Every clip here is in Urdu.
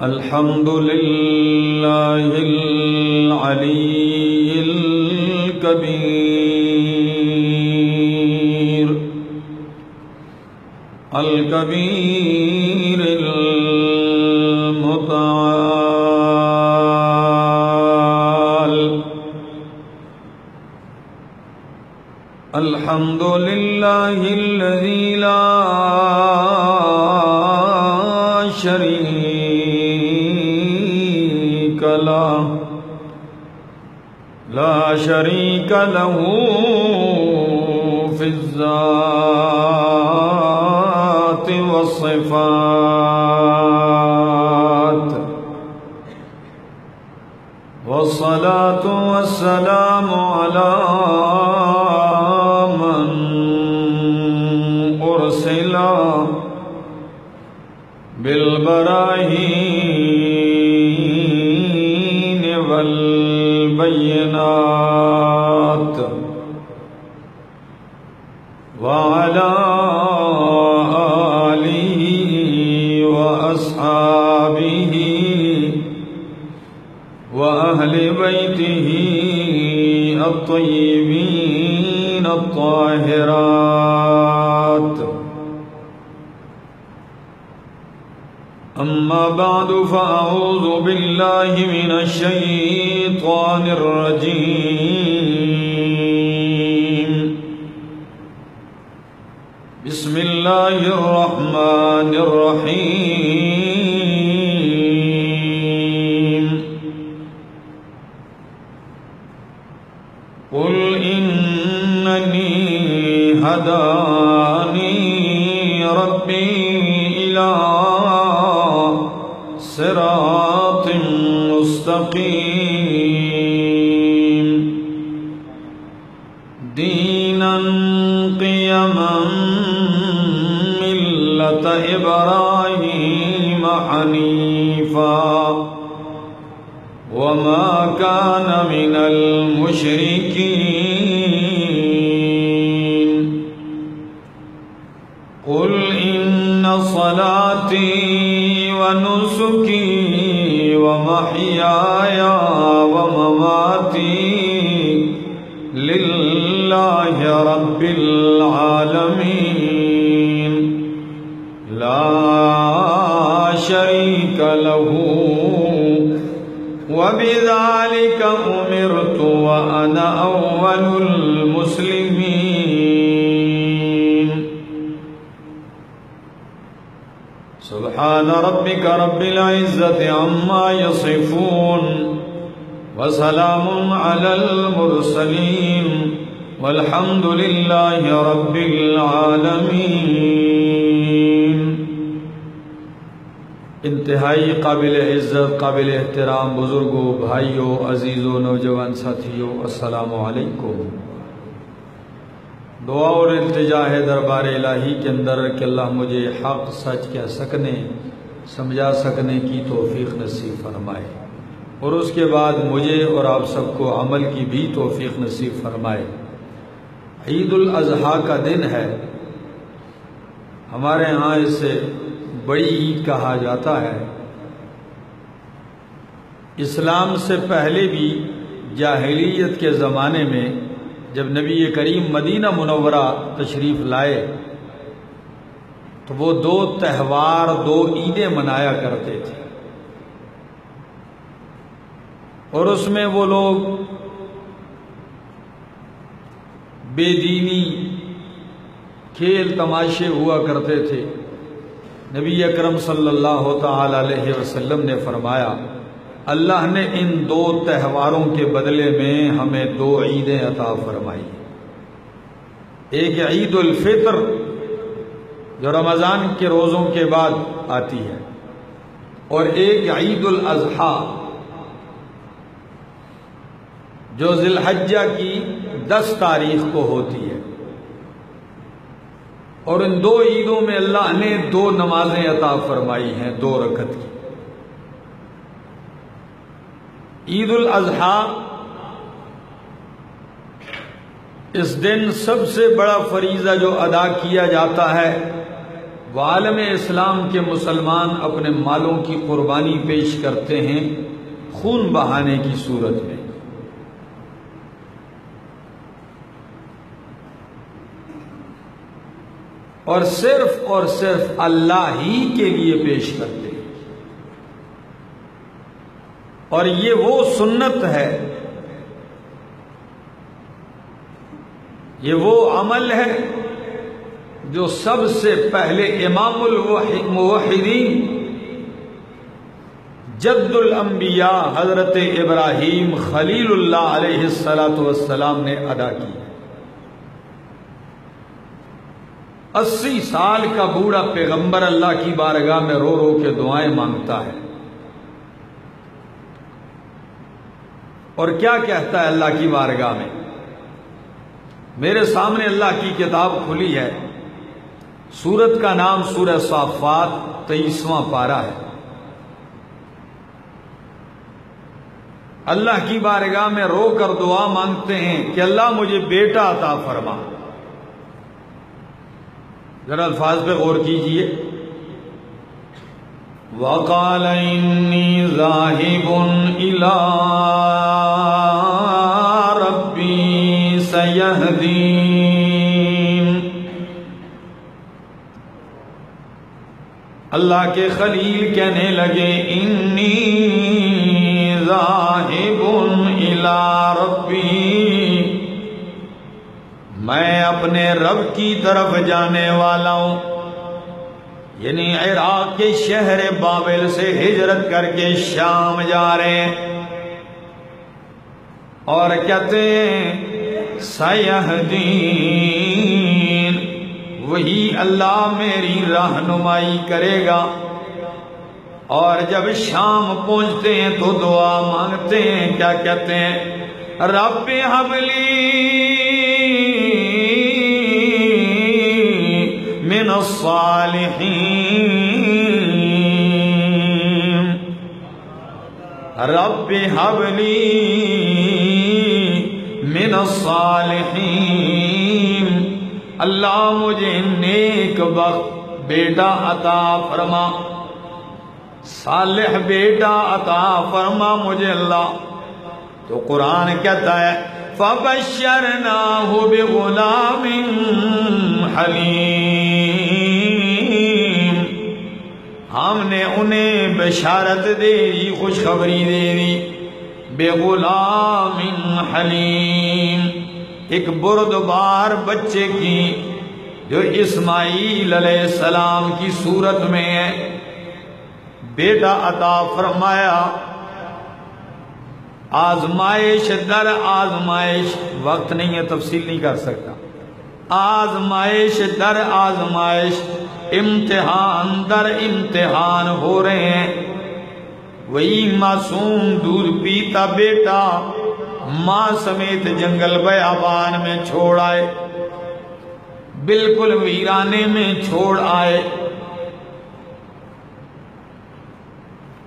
الحمد لله العلي الكبير المتعال. الحمد لله الذي لا شريك له في الذات والصفات، والصلاة والسلام على من أرسل بالبراهين والبينات، وعلى آله وأصحابه وأهل بيته الطيبين الطاهرات. أما بعد، فأعوذ بالله من الشيطان الرجيم. بسم الله الرحمن الرحيم. قل إنني هداني ربي إلى صراط مستقيم دينا قيما ملة إبراهيم حنيفا وما كان من المشركين. قل إن صلاتي ونسكي ومحياي ومماتي لله رب العالمين لا شريك له وبذلك أمرت وأنا أول المسلمين. سبحان ربك رب العزة عما يصفون وسلام على المرسلين والحمد لله رب العالمین. انتہائی قابل عزت، قابل احترام بزرگوں، بھائیوں، عزیزوں، نوجوان ساتھیوں، السلام علیکم. دعا اور التجا ہے دربار الہی کے اندر کہ اللہ مجھے حق سچ کہہ سکنے، سمجھا سکنے کی توفیق نصیب فرمائے، اور اس کے بعد مجھے اور آپ سب کو عمل کی بھی توفیق نصیب فرمائے. عید الاضحیٰ کا دن ہے. ہمارے ہاں اسے بڑی عید کہا جاتا ہے. اسلام سے پہلے بھی جاہلیت کے زمانے میں جب نبی کریم مدینہ منورہ تشریف لائے تو وہ دو تہوار، دو عیدیں منایا کرتے تھے، اور اس میں وہ لوگ بے دینی کھیل تماشے ہوا کرتے تھے. نبی اکرم صلی اللہ تعالی علیہ وسلم نے فرمایا، اللہ نے ان دو تہواروں کے بدلے میں ہمیں دو عیدیں عطا فرمائی. ایک عید الفطر جو رمضان کے روزوں کے بعد آتی ہے، اور ایک عید الاضحیٰ جو ذی الحجہ کی 10 تاریخ کو ہوتی ہے. اور ان دو عیدوں میں اللہ نے 2 نمازیں عطا فرمائی ہیں، 2 رکعت کی. عید الاضحیٰ اس دن سب سے بڑا فریضہ جو ادا کیا جاتا ہے وہ عالم اسلام کے مسلمان اپنے مالوں کی قربانی پیش کرتے ہیں خون بہانے کی صورت میں. اور صرف اللہ ہی کے لیے پیش کرتے ہیں. اور یہ وہ سنت ہے، یہ وہ عمل ہے جو سب سے پہلے امام الموحدین جد الانبیاء حضرت ابراہیم خلیل اللہ علیہ السلام نے ادا کی. 80 سال کا بوڑھا پیغمبر اللہ کی بارگاہ میں رو رو کے دعائیں مانگتا ہے، اور کیا کہتا ہے اللہ کی بارگاہ میں؟ میرے سامنے اللہ کی کتاب کھلی ہے، سورت کا نام سورہ صافات 23واں پارہ ہے. اللہ کی بارگاہ میں رو کر دعا مانگتے ہیں کہ اللہ مجھے بیٹا عطا فرما. ذرا الفاظ پہ غور کیجئے. وَقَالَ إِنِّي ذَاهِبٌ إِلَىٰ رَبِّي سَيَهْدِينِ. اللہ کے خلیل کہنے لگے انی ذاہب الی ربی، میں اپنے رب کی طرف جانے والا ہوں. یعنی عراق کے شہر بابل سے ہجرت کر کے شام جا رہے ہیں، اور کہتے ہیں سیہدین، وہی اللہ میری رہنمائی کرے گا. اور جب شام پہنچتے ہیں تو دعا مانگتے ہیں، کیا کہتے ہیں؟ رب ہب لی من الصالحین، رب ہب لی من الصالحین، اللہ مجھے نیک بخت بیٹا عطا فرما، صالح بیٹا عطا فرما مجھے اللہ. تو قرآن کہتا ہے فَبَشَّرْنَاهُ بِغُلَامٍ حَلِيمٍ، ہم نے انہیں بشارت دے دی، خوشخبری دے دی. بِغُلَامٍ حَلِيمٍ، ایک بردبار بچے کی جو اسماعیل علیہ السلام کی صورت میں ہے، بیٹا عطا فرمایا. آزمائش در آزمائش، وقت نہیں ہے تفصیل نہیں کر سکتا، آزمائش در آزمائش، امتحان در امتحان ہو رہے ہیں. وہی معصوم دودھ پیتا بیٹا ماں سمیت جنگل بیابان میں چھوڑ آئے، بالکل ویرانے میں چھوڑ آئے،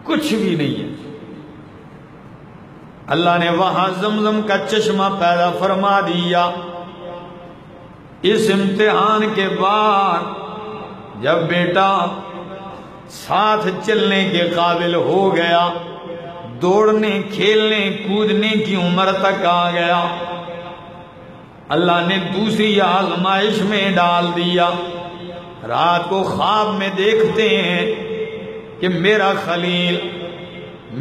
کچھ بھی نہیں ہے. اللہ نے وہاں زمزم کا چشمہ پیدا فرما دیا. اس امتحان کے بعد جب بیٹا ساتھ چلنے کے قابل ہو گیا، دوڑنے کھیلنے کودنے کی عمر تک آ گیا، اللہ نے دوسری آزمائش میں ڈال دیا. رات کو خواب میں دیکھتے ہیں کہ میرا خلیل،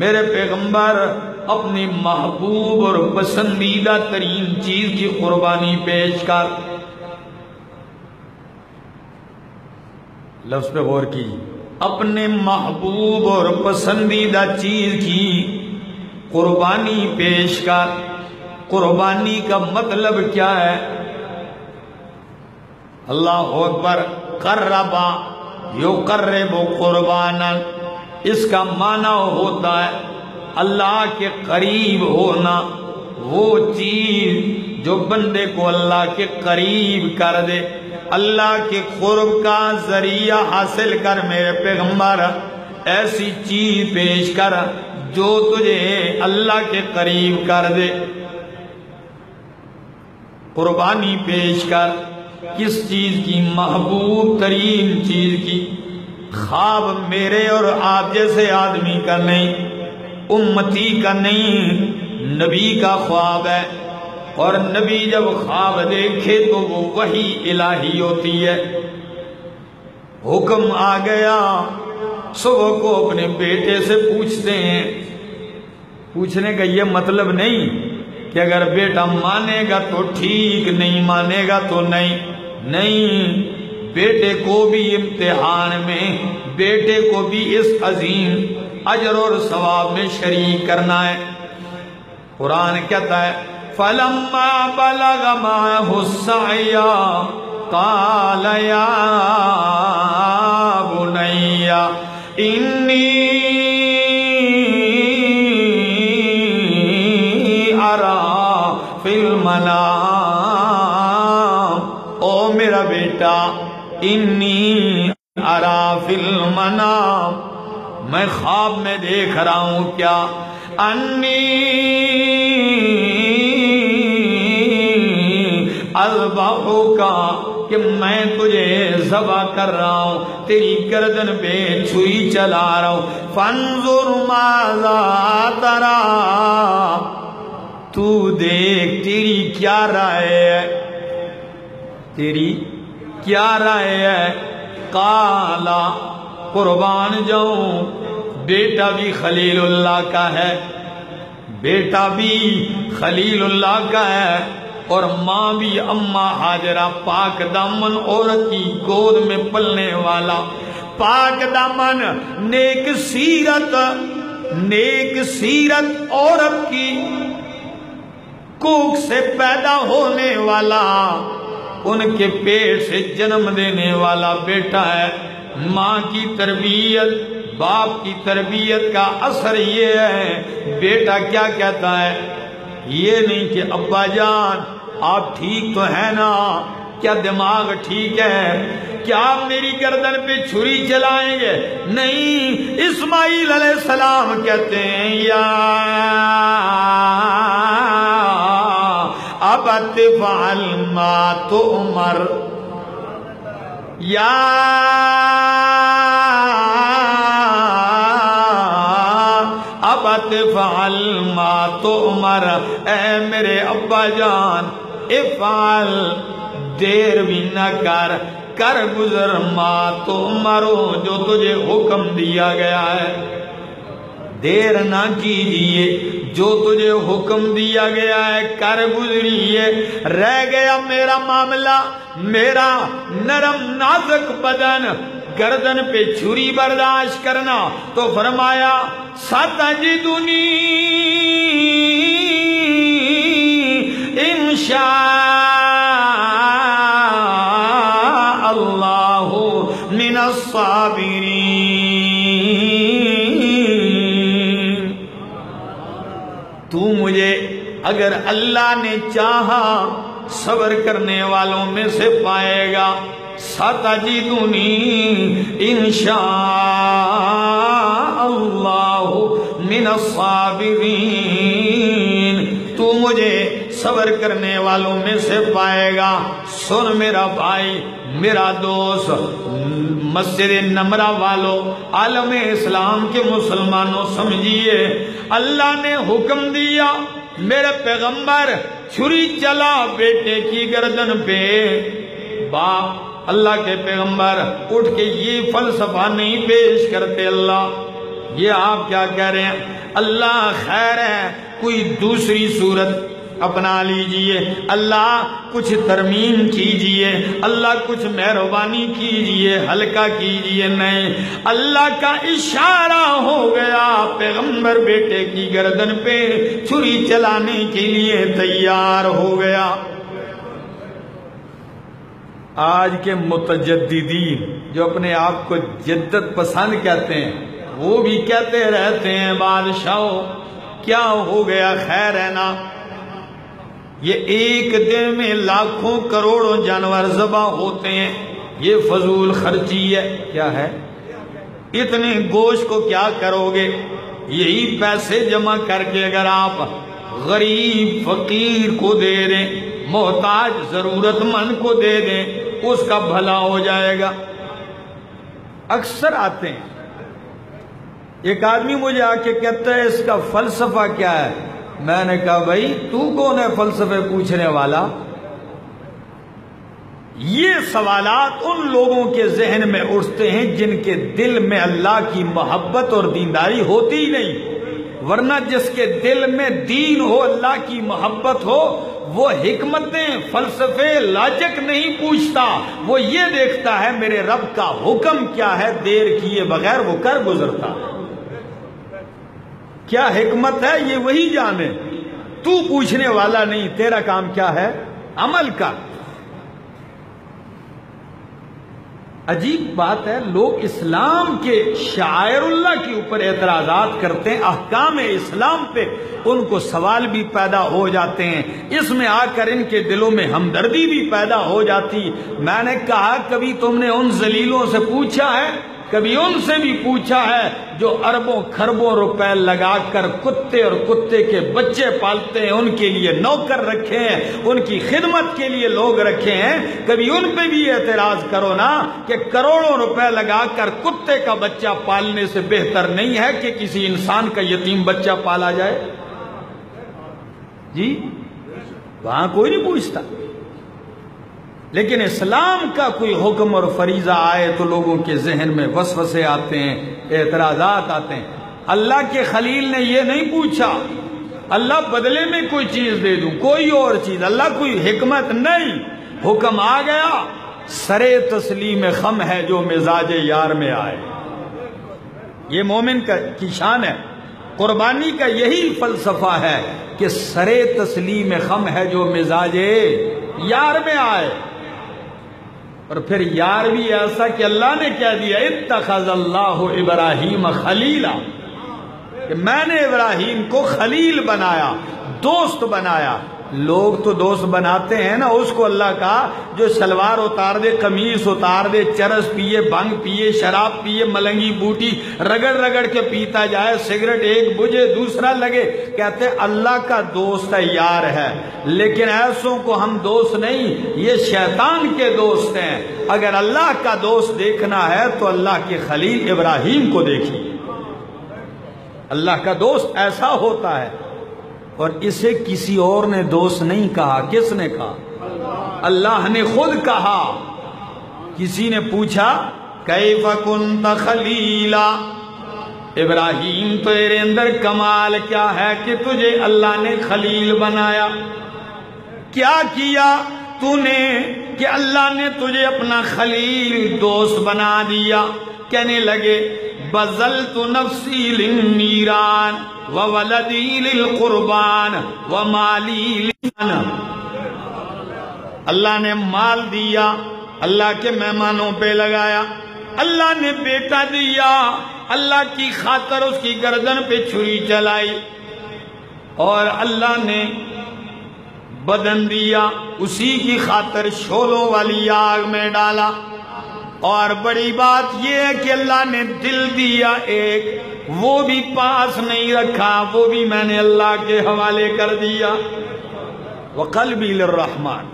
میرے پیغمبر اپنی محبوب اور پسندیدہ ترین چیز کی قربانی پیش کر. لفظ پہ غور کیجیے، اپنے محبوب اور پسندیدہ چیز کی قربانی پیش کر. قربانی کا مطلب کیا ہے؟ اللہ اکبر. قربا یقرب قربانا، اس کا معنی ہوتا ہے اللہ کے قریب ہونا، وہ چیز جو بندے کو اللہ کے قریب کر دے. اللہ کے قرب کا ذریعہ حاصل کر میرے پیغمبر، ایسی چیز پیش کر جو تجھے اللہ کے قریب کر دے. قربانی پیش کر. کس چیز کی؟ محبوب ترین چیز کی. خواب میرے اور آپ جیسے آدمی کا نہیں، امتی کا نہیں، نبی کا خواب ہے. اور نبی جب خواب دیکھے تو وہ وحی الہی ہوتی ہے. حکم آ گیا، صبح کو اپنے بیٹے سے پوچھتے ہیں. پوچھنے کا یہ مطلب نہیں کہ اگر بیٹا مانے گا تو ٹھیک، نہیں مانے گا تو نہیں. بیٹے کو بھی امتحان میں، بیٹے کو بھی اس عظیم اجر اور ثواب میں شریک کرنا ہے. قرآن کہتا ہے فَلَمَّا بَلَغَ مَعَهُ السَّعْيَ قَالَ يَا بُنَيَّ إِنِّي أَرَى فِي الْمَنَامِ. او میرا بیٹا، انی ارا فی المنام، میں خواب میں دیکھ رہا ہوں کیا؟ انی اذبحک، کہ میں تجھے ذبح کر رہا ہوں، تیری گردن پہ چھری چلا رہا ہوں. فانظر ماذا تری، تو دیکھ تیری کیا رائے ہے، تیری کیا رائے ہے؟ قالا، قربان جاؤں، بیٹا بھی خلیل اللہ کا ہے، بیٹا بھی خلیل اللہ کا ہے، اور ماں بھی اماں ہاجرہ پاک دامن عورت کی گود میں پلنے والا، پاک دامن نیک سیرت عورت کی کوکھ سے پیدا ہونے والا، ان کے پیٹ سے جنم دینے والا بیٹا ہے. ماں کی تربیت، باپ کی تربیت کا اثر یہ ہے. بیٹا کیا کہتا ہے؟ یہ نہیں کہ ابا جان آپ ٹھیک تو ہیں نا، کیا دماغ ٹھیک ہے، کیا آپ میری گردن پہ چھری چلائیں گے؟ نہیں، اسماعیل علیہ السلام کہتے ہیں یا ابت فعل ما تؤمر، یا ابت فعل ما تؤمر، اے میرے ابا جان افعل، دیر بھی نہ کر گزر، ما تؤمر، جو تجھے حکم دیا گیا ہے. دیر نہ کیجیے، جو تجھے حکم دیا گیا ہے کر گزریے. رہ گیا میرا معاملہ، میرا نرم نازک بدن، گردن پہ چھری برداشت کرنا، تو فرمایا ستجدنی انشاء اللہ من الصابرین. تو مجھے اگر اللہ نے چاہا صبر کرنے والوں میں سے پائے گا. ستجدنی انشاء اللہ من الصابرین، تو مجھے صبر کرنے والوں میں سے پائے گا. سن میرا بھائی، میرا دوست، مسجد نمرہ والو، عالم اسلام کے مسلمانوں، سمجھیے اللہ نے حکم دیا، میرے پیغمبر چھری چلا بیٹے کی گردن پہ. باپ اللہ کے پیغمبر اٹھ کے یہ فلسفہ نہیں پیش کرتے، اللہ یہ آپ کیا کہہ رہے ہیں؟ اللہ خیر ہے، کوئی دوسری صورت اپنا لیجئے، اللہ کچھ ترمیم کیجئے، اللہ کچھ مہربانی کیجئے، ہلکا کیجئے. نہیں، اللہ کا اشارہ ہو گیا، پیغمبر بیٹے کی گردن پہ چھری چلانے کے لیے تیار ہو گیا. آج کے متجددین جو اپنے آپ کو جدت پسند کہتے ہیں، وہ بھی کہتے رہتے ہیں بادشاہوں کیا ہو گیا، خیر ہے نا. یہ ایک دن میں لاکھوں کروڑوں جانور ذبح ہوتے ہیں، یہ فضول خرچی ہے. کیا ہے؟ اتنے گوشت کو کیا کرو گے؟ یہی پیسے جمع کر کے اگر آپ غریب فقیر کو دے دیں، محتاج ضرورت مند کو دے دیں، اس کا بھلا ہو جائے گا۔ اکثر آتے ہیں، ایک آدمی مجھے آ کے کہتا ہے اس کا فلسفہ کیا ہے؟ میں نے کہا بھائی تو کون ہے فلسفے پوچھنے والا؟ یہ سوالات ان لوگوں کے ذہن میں اٹھتے ہیں جن کے دل میں اللہ کی محبت اور دینداری ہوتی ہی نہیں، ورنہ جس کے دل میں دین ہو، اللہ کی محبت ہو، وہ حکمتیں، فلسفے، لاجک نہیں پوچھتا، وہ یہ دیکھتا ہے میرے رب کا حکم کیا ہے، دیر کیے بغیر وہ کر گزرتا ہے۔ کیا حکمت ہے یہ وہی جانے، تو پوچھنے والا نہیں، تیرا کام کیا ہے، عمل کر۔ عجیب بات ہے، لوگ اسلام کے شعائر اللہ کے اوپر اعتراضات کرتے ہیں، احکام اسلام پہ ان کو سوال بھی پیدا ہو جاتے ہیں، اس میں آ کر ان کے دلوں میں ہمدردی بھی پیدا ہو جاتی۔ میں نے کہا کبھی تم نے ان ذلیلوں سے پوچھا ہے، کبھی ان سے بھی پوچھا ہے جو اربوں کھربوں روپے لگا کر کتے اور کتے کے بچے پالتے ہیں، ان کے لیے نوکر رکھے ہیں، ان کی خدمت کے لیے لوگ رکھے ہیں، کبھی ان پہ بھی اعتراض کرو نا کہ کروڑوں روپے لگا کر کتے کا بچہ پالنے سے بہتر نہیں ہے کہ کسی انسان کا یتیم بچہ پالا جائے؟ جی وہاں کوئی نہیں پوچھتا، لیکن اسلام کا کوئی حکم اور فریضہ آئے تو لوگوں کے ذہن میں وسوسے آتے ہیں، اعتراضات آتے ہیں۔ اللہ کے خلیل نے یہ نہیں پوچھا اللہ بدلے میں کوئی چیز دے دوں، کوئی اور چیز، اللہ کوئی حکمت نہیں، حکم آ گیا، سرے تسلیم خم ہے جو مزاج یار میں آئے۔ یہ مومن کی شان ہے، قربانی کا یہی فلسفہ ہے کہ سرے تسلیم خم ہے جو مزاج یار میں آئے۔ اور پھر یار بھی ایسا کہ اللہ نے کیا دیا، اتخذ اللہ ابراہیم خلیلا، کہ میں نے ابراہیم کو خلیل بنایا، دوست بنایا۔ لوگ تو دوست بناتے ہیں نا اس کو اللہ کا جو شلوار اتار دے، قمیص اتار دے، چرس پیے، بھنگ پیے، شراب پیے، ملنگی بوٹی رگڑ رگڑ کے پیتا جائے، سگریٹ ایک بجھے دوسرا لگے، کہتے اللہ کا دوست ہے، یار ہے۔ لیکن ایسوں کو ہم دوست نہیں، یہ شیطان کے دوست ہیں۔ اگر اللہ کا دوست دیکھنا ہے تو اللہ کے خلیل ابراہیم کو دیکھیے۔ اللہ کا دوست ایسا ہوتا ہے، اور اسے کسی اور نے دوست نہیں کہا۔ کس نے کہا؟ اللہ نے خود کہا۔ کسی نے پوچھا کیف کنت خلیلا، ابراہیم تیرے اندر کمال کیا ہے کہ تجھے اللہ نے خلیل بنایا؟ کیا کیا تو نے کہ اللہ نے تجھے اپنا خلیل دوست بنا دیا؟ کہنے لگے بذلت نفسی للنیران وولدی للقربان ومالی لمن، اللہ نے مال دیا، اللہ کے مہمانوں پہ لگایا، اللہ نے بیٹا دیا، اللہ کی خاطر اس کی گردن پہ چھری چلائی، اور اللہ نے بدن دیا، اسی کی خاطر شعلوں والی آگ میں ڈالا، اور بڑی بات یہ ہے کہ اللہ نے دل دیا ایک، وہ بھی پاس نہیں رکھا، وہ بھی میں نے اللہ کے حوالے کر دیا۔ وقلبی للرحمن،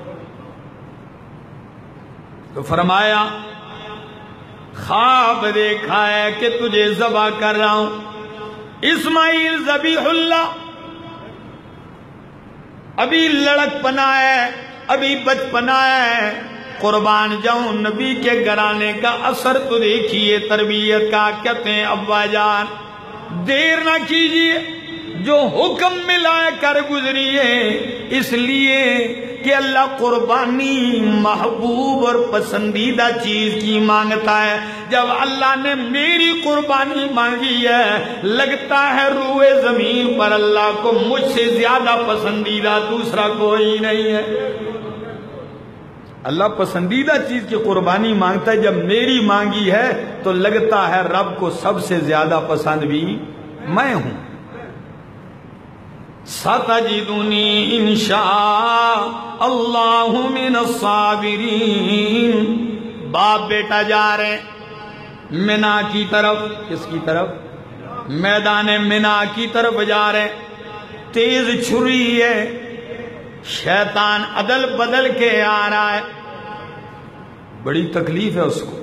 تو فرمایا خواب دیکھا ہے کہ تجھے ذبح کر رہا ہوں۔ اسماعیل ذبیح اللہ، ابھی لڑک پنا ہے، ابھی بچپنا ہے، قربان جاؤں نبی کے گھرانے کا اثر تو دیکھیے، تربیت کا۔ کہتے ہیں ابا جان دیر نہ کیجیے، جو حکم ملا کر گزریے، اس لیے کہ اللہ قربانی محبوب اور پسندیدہ چیز کی مانگتا ہے۔ جب اللہ نے میری قربانی مانگی ہے، لگتا ہے روئے زمین پر اللہ کو مجھ سے زیادہ پسندیدہ دوسرا کوئی نہیں ہے۔ اللہ پسندیدہ چیز کی قربانی مانگتا ہے، جب میری مانگی ہے تو لگتا ہے رب کو سب سے زیادہ پسند بھی میں ہوں۔ سَتَجِدُنِي إِن شَاءَ اللَّهُ مِنَ الصَّابِرِينَ۔ باپ بیٹا جا رہے ہیں منا کی طرف۔ کس کی طرف؟ میدان منا کی طرف جا رہے ہیں۔ تیز چھری ہے، شیطان عدل بدل کے آ رہا ہے، بڑی تکلیف ہے اس کو،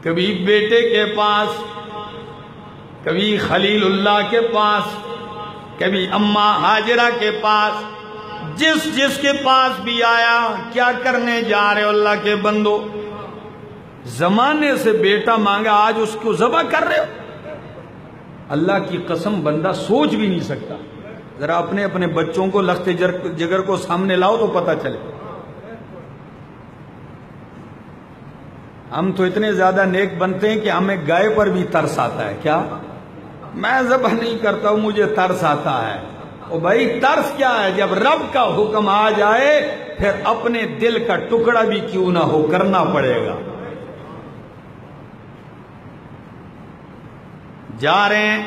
کبھی بیٹے کے پاس، کبھی خلیل اللہ کے پاس، کبھی اماں ہاجرہ کے پاس، جس کے پاس بھی آیا، کیا کرنے جا رہے ہو اللہ کے بندو؟ زمانے سے بیٹا مانگا، آج اس کو ذبح کر رہے ہو؟ اللہ کی قسم بندہ سوچ بھی نہیں سکتا۔ ذرا اپنے بچوں کو لخت جگر کو سامنے لاؤ تو پتہ چلے۔ ہم تو اتنے زیادہ نیک بنتے ہیں کہ ہمیں گائے پر بھی ترس آتا ہے۔ کیا؟ میں ذبح نہیں کرتا ہوں، مجھے ترس آتا ہے۔ او بھائی ترس کیا ہے؟ جب رب کا حکم آ جائے پھر اپنے دل کا ٹکڑا بھی کیوں نہ ہو کرنا پڑے گا۔ جا رہے ہیں،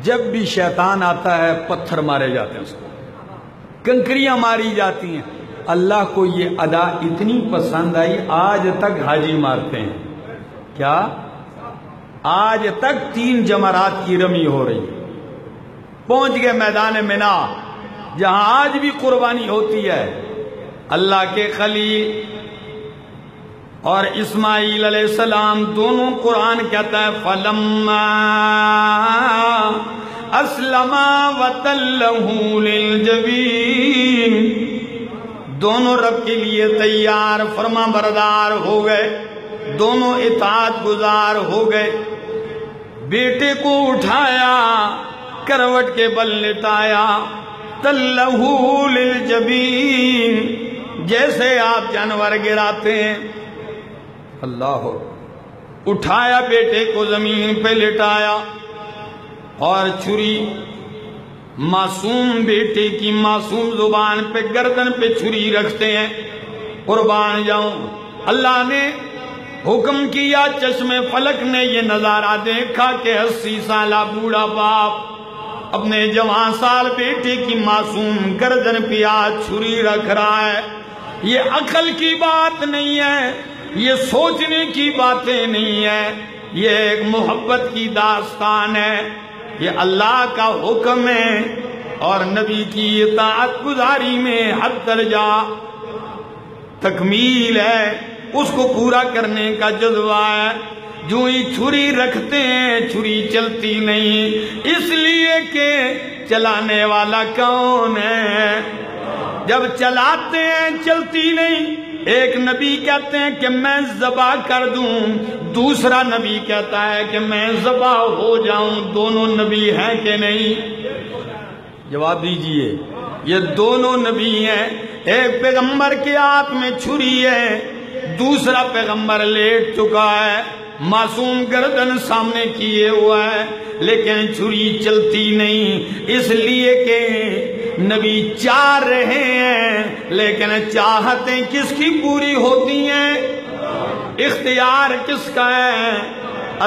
جب بھی شیطان آتا ہے پتھر مارے جاتے ہیں، اس کو کنکریاں ماری جاتی ہیں۔ اللہ کو یہ ادا اتنی پسند آئی، آج تک حاجی مارتے ہیں۔ کیا؟ آج تک 3 جمرات کی رمی ہو رہی ہے۔ پہنچ گئے میدان مینا، جہاں آج بھی قربانی ہوتی ہے۔ اللہ کے خلیل اور اسماعیل علیہ السلام دونوں، قرآن کہتا ہے فَلَمَّا أَسْلَمَا وَتَلَّهُ لِلْجَبِينِ، دونوں رب کے لیے تیار فرما بردار ہو گئے، دونوں اطاعت گزار ہو گئے۔ بیٹے کو اٹھایا، کروٹ کے بل لٹایا، تَلَّهُ لِلْجَبِينِ، جیسے آپ جانور گراتے ہیں۔ اللہ اٹھایا بیٹے کو زمین پہ لٹایا، اور چھری معصوم بیٹے کی معصوم زبان پہ، گردن پہ چھری رکھتے ہیں، قربان جاؤں۔ اللہ نے حکم کیا، چشم فلک نے یہ نظارہ دیکھا کہ 80 سالہ بوڑھا باپ اپنے جوان سال بیٹے کی معصوم گردن پہ چھری رکھ رہا ہے۔ یہ عقل کی بات نہیں ہے، یہ سوچنے کی باتیں نہیں ہے، یہ ایک محبت کی داستان ہے۔ یہ اللہ کا حکم ہے اور نبی کی اطاعت گزاری میں حد درجہ تکمیل ہے، اس کو پورا کرنے کا جذبہ ہے۔ جو ہی چھری رکھتے ہیں چھری چلتی نہیں، اس لیے کہ چلانے والا کون ہے؟ جب چلاتے ہیں چلتی نہیں۔ ایک نبی کہتے ہیں کہ میں ذبح کر دوں، دوسرا نبی کہتا ہے کہ میں ذبح ہو جاؤں۔ دونوں نبی ہیں کہ نہیں؟ جواب دیجئے۔ یہ دونوں نبی ہیں۔ ایک پیغمبر کے ہاتھ میں چھری ہے، دوسرا پیغمبر لیٹ چکا ہے، معصوم گردن سامنے کیے ہوا ہے، لیکن چھری چلتی نہیں، اس لیے کہ نبی چاہ رہے ہیں، لیکن چاہتیں کس کی پوری ہوتی ہیں؟ اختیار کس کا ہے؟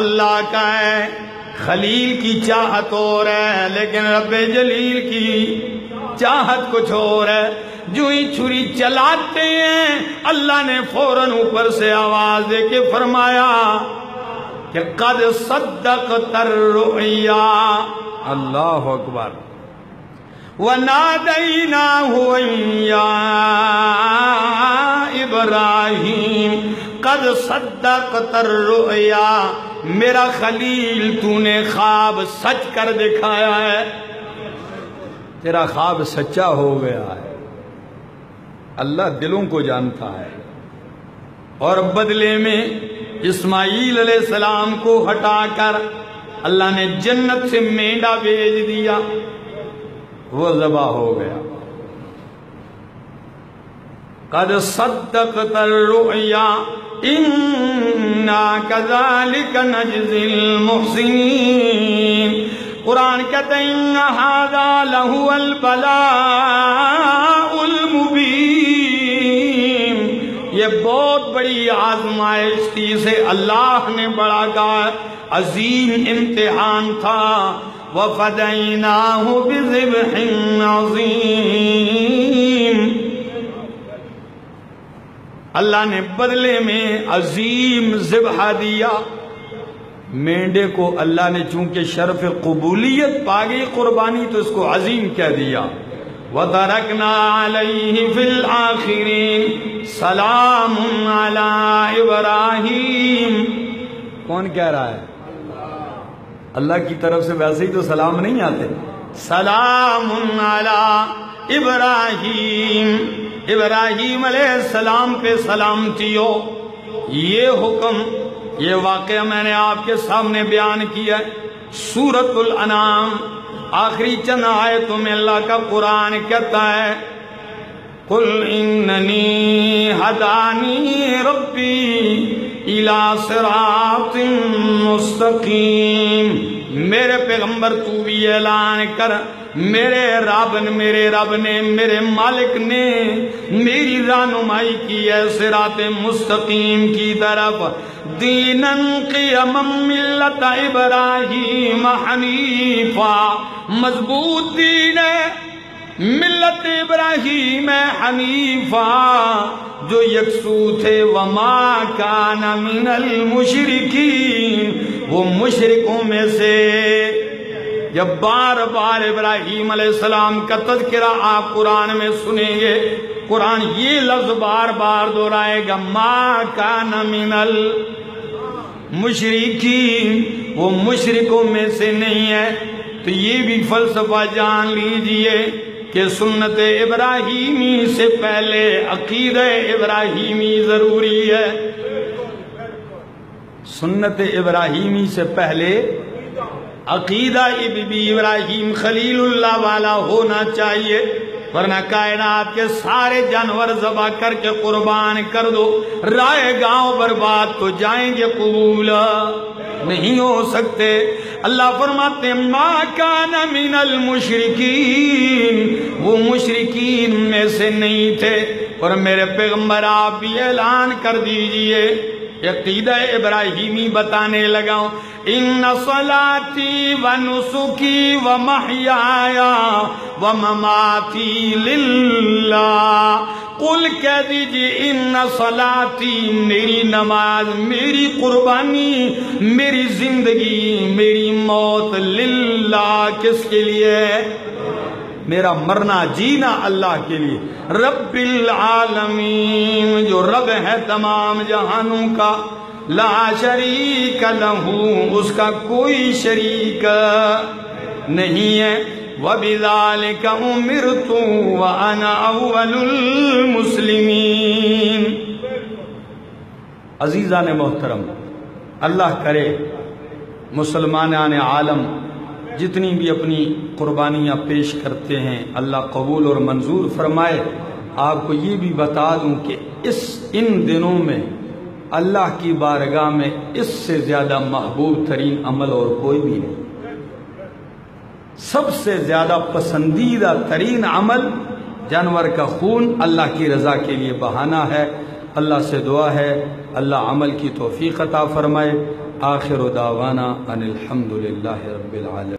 اللہ کا ہے۔ خلیل کی چاہت اور ہے، لیکن رب جلیل کی چاہت کچھ اور ہے۔ جو ہی چھری چلاتے ہیں اللہ نے فوراً اوپر سے آواز دے کے فرمایا کہ قد صدقت الرؤیا۔ اللہ اکبر۔ وَنَادَيْنَاهُ يَا إِبْرَاهِيمُ قَدْ صَدَّقْتَ الرُّؤْيَا، میرا خلیل تو نے خواب سچ کر دکھایا ہے، تیرا خواب سچا ہو گیا ہے۔ اللہ دلوں کو جانتا ہے۔ اور بدلے میں اسماعیل علیہ السلام کو ہٹا کر اللہ نے جنت سے مینڈا بھیج دیا، وہ ذبح ہو گیا۔ قد صدقت الرؤیا انا کذالک نجزی المحسنین۔ قرآن کہتے ہیں ان ھذا لہو البلاء المبین، یہ بہت بڑی آزمائش تھی، اسے اللہ نے بڑا کہا، عظیم امتحان تھا۔ وَفَدَيْنَاهُ بِذِبْحٍ عَظِيمٍ، اللہ نے بدلے میں عظیم ذبح دیا۔ مینڈے کو اللہ نے چونکہ شرف قبولیت پا گئی قربانی، تو اس کو عظیم کہہ دیا۔ وَتَرَكْنَا عَلَيْهِ فِي الْآخِرِينَ سَلَامٌ عَلَىٰ إِبْرَاہِيمَ. کون کہہ رہا ہے؟ اللہ کی طرف سے ویسے ہی تو سلام نہیں آتے. سلام علی ابراہیم، ابراہیم علیہ السلام پہ سلامتی ہو. یہ حکم، یہ واقعہ میں نے آپ کے سامنے بیان کیا ہے. سورۃ الانعام آخری چند آیتوں میں اللہ کا قرآن کہتا ہے قُلْ إِنَّنِي هَدَانِي رَبِّي إِلَىٰ صِرَاطٍ مُسْتَقِيمٍ. میرے پیغمبر تو بھی اعلان کر، میرے رب نے میرے مالک نے میری رہنمائی کی ہے صراط مستقیم کی طرف. دیناً قیما ملت ابراہیم حنیفا، مضبوط دین ہے ملت ابراہیم حنیفا جو یکسو تھے. وما کان من المشرکین، وہ مشرکوں میں سے. جب بار بار ابراہیم علیہ السلام کا تذکرہ آپ قرآن میں سنیں گے، قرآن یہ لفظ بار بار دہرائے گا ما کان من المشرکین، وہ مشرکوں میں سے نہیں ہے. تو یہ بھی فلسفہ جان لیجئے کہ سنت ابراہیمی سے پہلے عقیدہ ابراہیمی ضروری ہے. سنت ابراہیمی سے پہلے عقیدہ ابراہیم خلیل اللہ والا ہونا چاہیے، ورنہ کائنات کے سارے جانور ذبح کر کے قربان کر دو، رائے گاؤں برباد تو جائیں گے، قبول نہیں ہو سکتے. اللہ فرماتے ہیں ما کان من المشرکین، وہ مشرکین میں سے نہیں تھے. اور میرے پیغمبر آپ بھی اعلان کر دیجئے، عقیدہ ابراہیمی بتانے لگا ہوں. ان صلاتی و نسکی و محیایا و مماتی للہ. قل کہہ دیجئے ان صلاتی، میری نماز، میری قربانی، میری زندگی، میری موت للہ، کس کے لیے؟ میرا مرنا جینا اللہ کے لیے. رب العالمین، جو رب ہے تمام جہانوں کا. لا شریک لہ، اس کا کوئی شریک نہیں ہے. وَبِذَلِكَ أُمِرْتُ وَأَنَا أَوَّلُ الْمُسْلِمِينَ. عزیزان محترم، اللہ کرے مسلمانان عالم جتنی بھی اپنی قربانیاں پیش کرتے ہیں اللہ قبول اور منظور فرمائے. آپ کو یہ بھی بتا دوں کہ ان دنوں میں اللہ کی بارگاہ میں اس سے زیادہ محبوب ترین عمل اور کوئی بھی نہیں. سب سے زیادہ پسندیدہ ترین عمل جانور کا خون اللہ کی رضا کے لیے بہانا ہے. اللہ سے دعا ہے اللہ عمل کی توفیق عطا فرمائے. آخر دعوانا ان الحمدللہ رب العالمین.